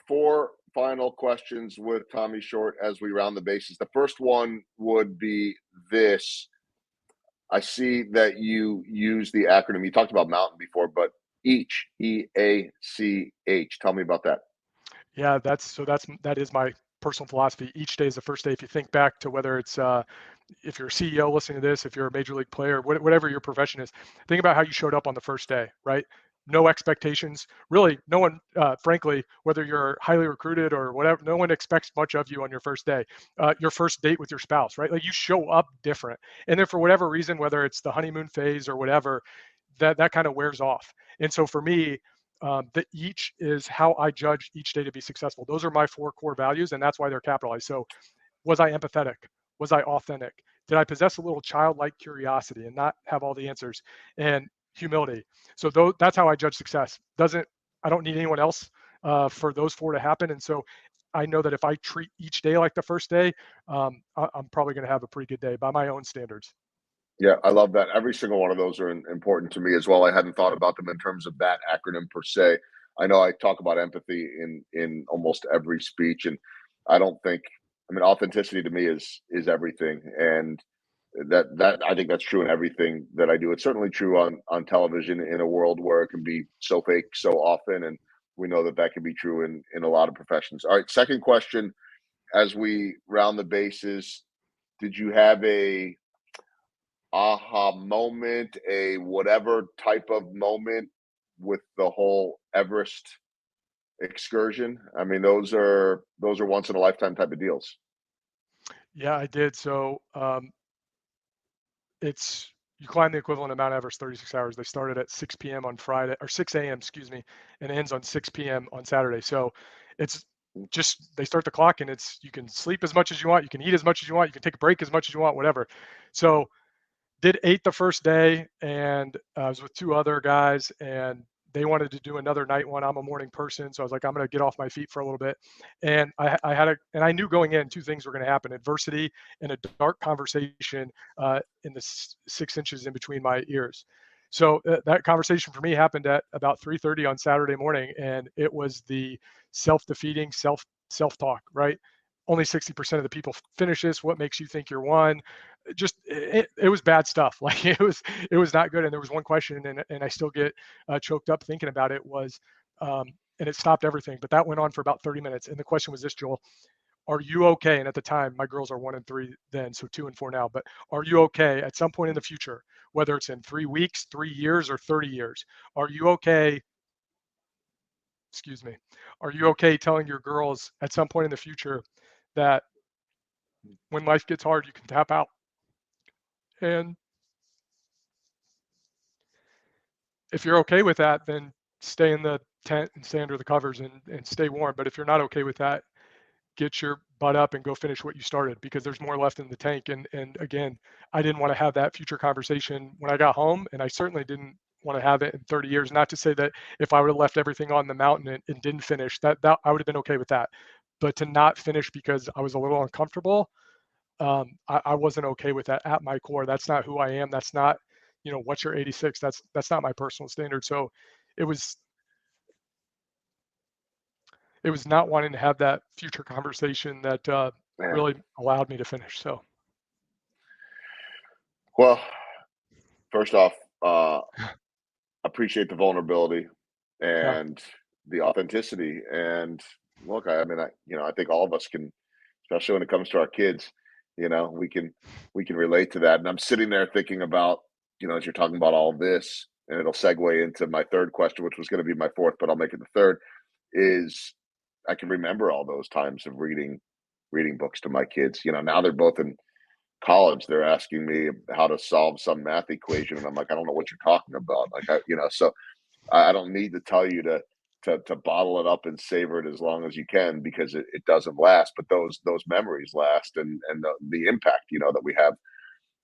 four final questions with Tommy Short as we round the bases. The first one would be this. I see that you use the acronym. You talked about mountain before, but each, EACH. Tell me about that. Yeah, that is my personal philosophy. Each day is the first day. If you think back to whether it's if you're a CEO listening to this, if you're a major league player, whatever your profession is, think about how you showed up on the first day, right? No expectations, really. No one, frankly, whether you're highly recruited or whatever, no one expects much of you on your first day. Your first date with your spouse, right? Like you show up different, and then for whatever reason, whether it's the honeymoon phase or whatever, that kind of wears off. And so for me, the each is how I judge each day to be successful. Those are my four core values, and that's why they're capitalized. So, was I empathetic? Was I authentic? Did I possess a little childlike curiosity and not have all the answers? And humility. So that's how I judge success. I don't need anyone else for those four to happen. And so I know that if I treat each day like the first day, I'm probably going to have a pretty good day by my own standards. Yeah, I love that. Every single one of those are important to me as well. I hadn't thought about them in terms of that acronym per se. I know I talk about empathy in almost every speech, and I don't think. I mean, authenticity to me is everything, and that I think that's true in everything that I do. It's certainly true on television in a world where it can be so fake so often, and we know that that can be true in a lot of professions. All right, second question as we round the bases. Did you have a aha moment, a whatever type of moment with the whole Everest excursion? I mean, those are once in a lifetime type of deals. Yeah, I did. So it's you climb the equivalent of Mount Everest 36 hours. They started at 6 p.m. on Friday, or 6 a.m. excuse me, and ends on 6 p.m. on Saturday. So it's just they start the clock, and it's you can sleep as much as you want, you can eat as much as you want, you can take a break as much as you want, whatever. So did 8 the first day, and I was with two other guys, and they wanted to do another night one. I'm a morning person, so I was like, I'm going to get off my feet for a little bit. And I knew going in two things were going to happen: adversity and a dark conversation in the 6 inches in between my ears. So that conversation for me happened at about 3:30 on Saturday morning, and it was the self-defeating self-talk, right? Only 60% of the people finish this. What makes you think you're one? Just it was bad stuff. Like it was not good. And there was one question, and I still get choked up thinking about it. Was and it stopped everything. But that went on for about 30 minutes. And the question was this, Joel: are you okay? And at the time, my girls are 1 and 3 then, so 2 and 4 now. But are you okay at some point in the future, whether it's in 3 weeks, 3 years, or 30 years? Are you okay? Excuse me. Are you okay telling your girls at some point in the future that when life gets hard, you can tap out? And if you're okay with that, then stay in the tent and stay under the covers and stay warm. But if you're not okay with that, get your butt up and go finish what you started, because there's more left in the tank. And again, I didn't want to have that future conversation when I got home, and I certainly didn't want to have it in 30 years. Not to say that if I would have left everything on the mountain and didn't finish, that I would have been okay with that. But to not finish because I was a little uncomfortable, I wasn't okay with that at my core. That's not who I am. That's not, what's your 86? That's not my personal standard. So it was it was not wanting to have that future conversation that Man. really allowed me to finish. So Well, first off, appreciate the vulnerability yeah, and the authenticity. And look, I mean, I think all of us can, especially when it comes to our kids, we can relate to that. And I'm sitting there thinking about, as you're talking about all of this, and it'll segue into my third question, which was going to be my fourth, but I'll make it the third. Is I can remember all those times of reading books to my kids. Now they're both in college. They're asking me how to solve some math equation, and I'm like, I don't know what you're talking about. Like, so I don't need to tell you to bottle it up and savor it as long as you can, because it doesn't last. But those memories last, and the impact that we have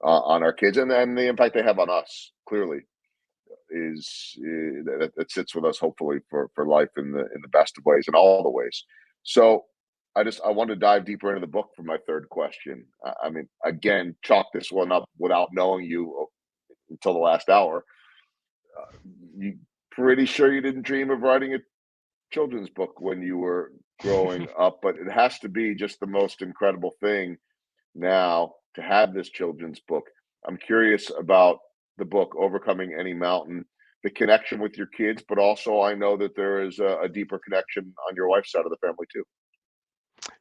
on our kids, and then the impact they have on us clearly that sits with us hopefully for life in the best of ways, in all the ways. So I want to dive deeper into the book for my third question. I mean, again, chalk this one up without knowing you until the last hour. You pretty sure you didn't dream of writing a children's book when you were growing up, but it has to be just the most incredible thing now to have this children's book. I'm curious about the book, Overcoming Any Mountain, the connection with your kids, but also I know that there is a deeper connection on your wife's side of the family too.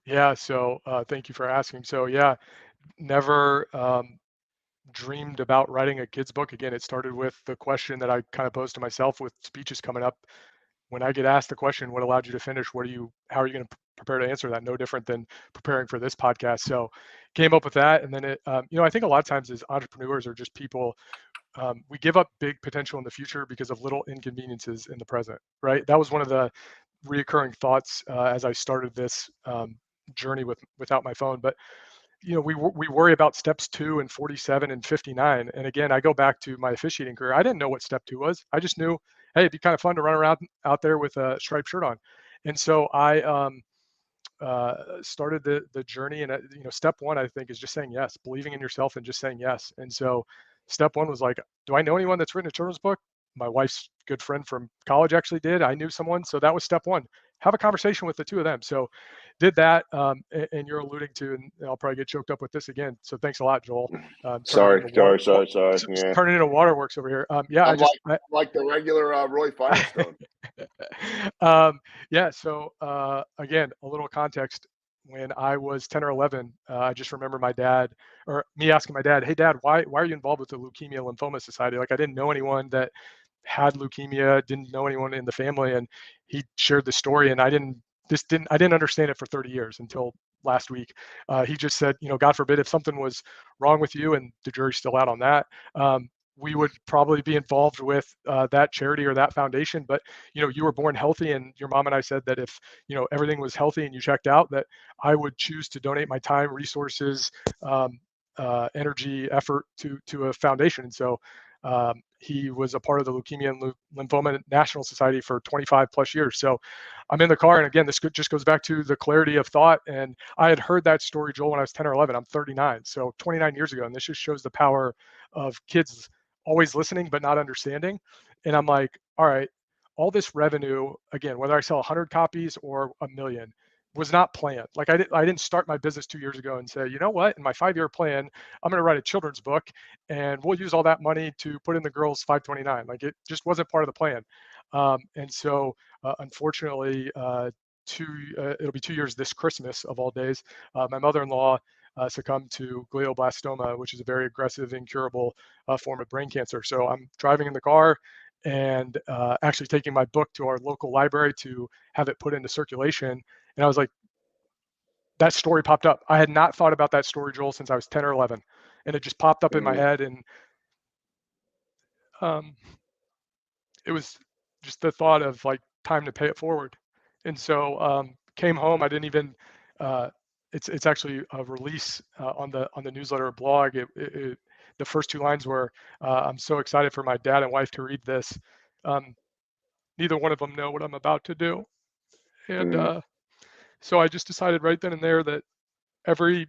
Yeah, so thank you for asking. So yeah, never dreamed about writing a kids book. Again, it started with the question that I kind of posed to myself with speeches coming up. When I get asked the question, what allowed you to finish? How are you going to prepare to answer that? No different than preparing for this podcast. So came up with that. And then I think a lot of times as entrepreneurs or just people, we give up big potential in the future because of little inconveniences in the present, right? That was one of the reoccurring thoughts as I started this journey without my phone. But we worry about steps 2 and 47 and 59. And again, I go back to my officiating career. I didn't know what step 2 was. I just knew, hey, it'd be kind of fun to run around out there with a striped shirt on. And so I started the journey. And step 1, I think, is just saying yes, believing in yourself and just saying yes. And so step 1 was like, do I know anyone that's written a children's book? My wife's good friend from college actually did. I knew someone, so that was step 1. Have a conversation with the two of them. So did that, and you're alluding to, and I'll probably get choked up with this again. So thanks a lot, Joel. Turning Sorry, into sorry, sorry, sorry. Yeah, turning into waterworks over here. Yeah, I'm like I'm like the regular Roy Firestone. yeah. So again, a little context. When I was 10 or 11, I just remember my dad, or me asking my dad, "Hey, Dad, why are you involved with the Leukemia Lymphoma Society?" Like I didn't know anyone that had leukemia, didn't know anyone in the family, and he shared the story, and I didn't understand it for 30 years until last week. He just said, God forbid if something was wrong with you, and the jury's still out on that. We would probably be involved with that charity or that foundation, but you were born healthy, and your mom and I said that if everything was healthy and you checked out, that I would choose to donate my time, resources, energy, effort to a foundation. And so he was a part of the Leukemia and Lymphoma National Society for 25 plus years. So I'm in the car, and again, this just goes back to the clarity of thought. And I had heard that story, Joel, when I was 10 or 11. I'm 39, so 29 years ago, and this just shows the power of kids always listening but not understanding. And I'm like, all right, all this revenue, again, whether I sell 100 copies or a million, was not planned. Like I didn't start my business 2 years ago and say, you know what, in my 5-year plan, I'm going to write a children's book, and we'll use all that money to put in the girls 529. Like it just wasn't part of the plan. And so, unfortunately, it'll be 2 years this Christmas of all days. My mother-in-law succumbed to glioblastoma, which is a very aggressive, incurable form of brain cancer. So I'm driving in the car and actually taking my book to our local library to have it put into circulation. And I was like, that story popped up. I had not thought about that story, Joel, since I was 10 or 11. And it just popped up in my Mm, head. And um, it was just the thought of like time to pay it forward. And so came home. I didn't even. It's actually a release on the newsletter blog. The first 2 lines were, "I'm so excited for my dad and wife to read this. Um, Neither one of them know what I'm about to do." And mm, so I just decided right then and there that every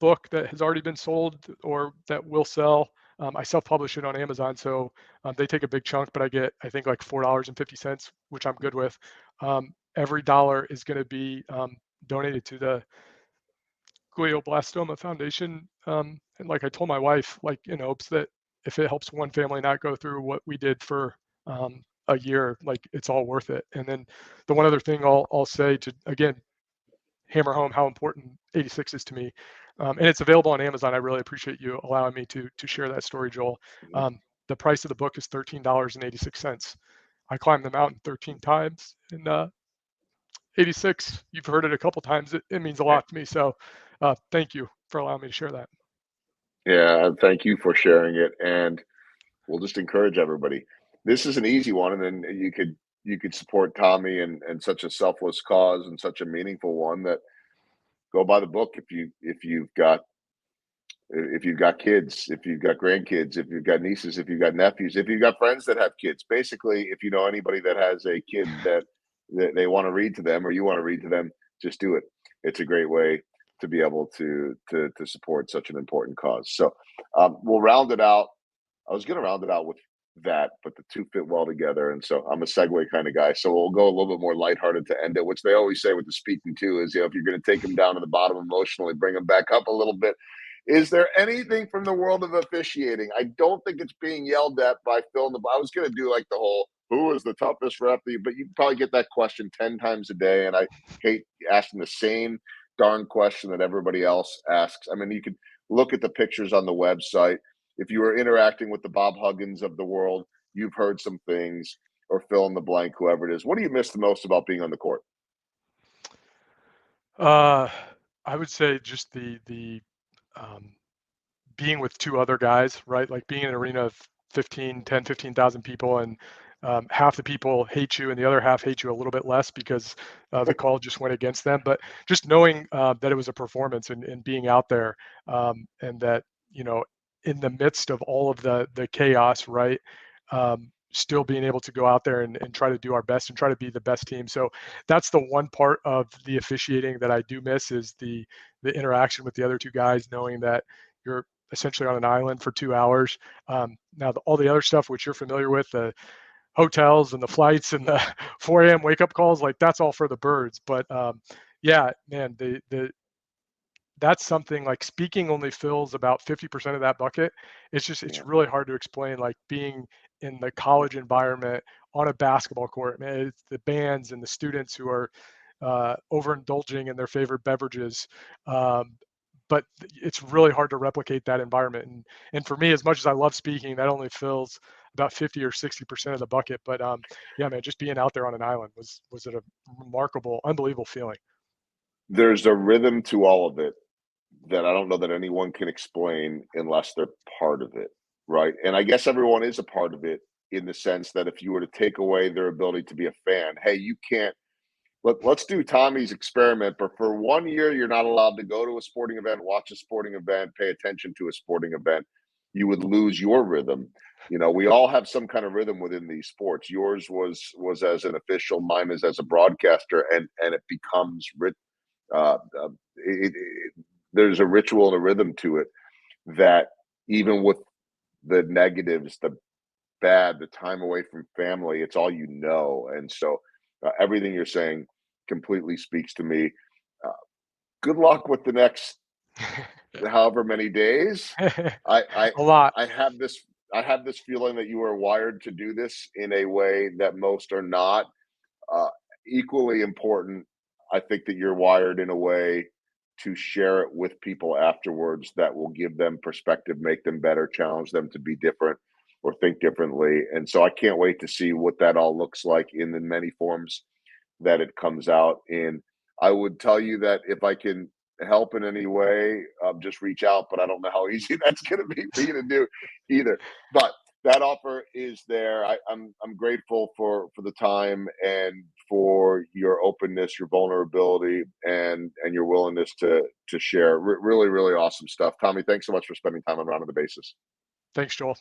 book that has already been sold or that will sell. I self-publish it on Amazon, so they take a big chunk, but I get, I think, like $4.50, which I'm good with. Every dollar is going to be donated to the glioblastoma foundation. And like I told my wife, like in hopes that if it helps one family not go through what we did for a year, like it's all worth it. And then the one other thing I'll say to again hammer home how important 86 is to me. And it's available on Amazon. I really appreciate you allowing me to share that story, Joel. mm. The price of the book is $13.86. I climbed the mountain 13 times, and 86, you've heard it a couple times. It means a Yeah, lot to me. So thank you for allowing me to share that. yeah, and thank you for sharing it. And we'll just encourage everybody. This is an easy one, and then you could support Tommy and such a selfless cause and such a meaningful one that go buy the book if you've got kids, if you've got grandkids, if you've got nieces, if you've got nephews, if you've got friends that have kids. Basically, if you know anybody that has a kid that they want to read to them or you want to read to them, just do it. It's a great way to be able to support such an important cause. So we'll round it out. I was going to round it out with that, but the two fit well together. And so I'm a segue kind of guy. So we'll go a little bit more lighthearted to end it, which they always say with the speaking too is, if you're going to take them down to the bottom emotionally, bring them back up a little bit. Is there anything from the world of officiating? I don't think it's being yelled at by Phil. I was going to do like the whole who is the toughest referee, but you probably get that question 10 times a day. And I hate asking the same darn question that everybody else asks. I mean, you could look at the pictures on the website. If you were interacting with the Bob Huggins of the world, you've heard some things, or fill in the blank, whoever it is. What do you miss the most about being on the court? Uh, I would say just the um, being with two other guys, right? Like being in an arena of 15,000 people, and half the people hate you and the other half hate you a little bit less because the call just went against them. But just knowing that it was a performance, and being out there, and that, in the midst of all of the chaos, right? Still being able to go out there and try to do our best and try to be the best team. So that's the one part of the officiating that I do miss, is the interaction with the other two guys, knowing that you're essentially on an island for 2 hours. Now, all the other stuff which you're familiar with, the hotels and the flights and the 4 a.m. wake up calls, like that's all for the birds. But yeah, man, that's something like speaking only fills about 50% of that bucket. It's Yeah. really hard to explain, like being in the college environment on a basketball court, man. It's the bands and the students who are overindulging in their favorite beverages. But it's really hard to replicate that environment. And for me, as much as I love speaking, that only fills about 50 or 60% of the bucket. But yeah, man, just being out there on an island was it a remarkable, unbelievable feeling. There's a rhythm to all of it that I don't know that anyone can explain unless they're part of it, right? And I guess everyone is a part of it in the sense that if you were to take away their ability to be a fan, hey, you can't. Let's do Tommy's experiment, but for 1 year, you're not allowed to go to a sporting event, watch a sporting event, pay attention to a sporting event. You would lose your rhythm. We all have some kind of rhythm within these sports. Yours was as an official, mine is as a broadcaster, and it becomes uh, uh, there's a ritual and a rhythm to it that even with the negatives, the bad, the time away from family, it's all you know. And so everything you're saying completely speaks to me. Uh, Good luck with the next however many days. I I A lot. I have this I have this feeling that you are wired to do this in a way that most are not. Uh, Equally important, I think that you're wired in a way to share it with people afterwards that will give them perspective, make them better, challenge them to be different or think differently. And so I can't wait to see what that all looks like in the many forms that it comes out in. I would tell you that if I can help in any way, just reach out. But I don't know how easy that's going to be for you to do either. But that offer is there. I'm grateful for the time and for your openness, your vulnerability, and your willingness to share. Really, really awesome stuff, Tommy. Thanks so much for spending time on Round of the Bases. Thanks, Joel.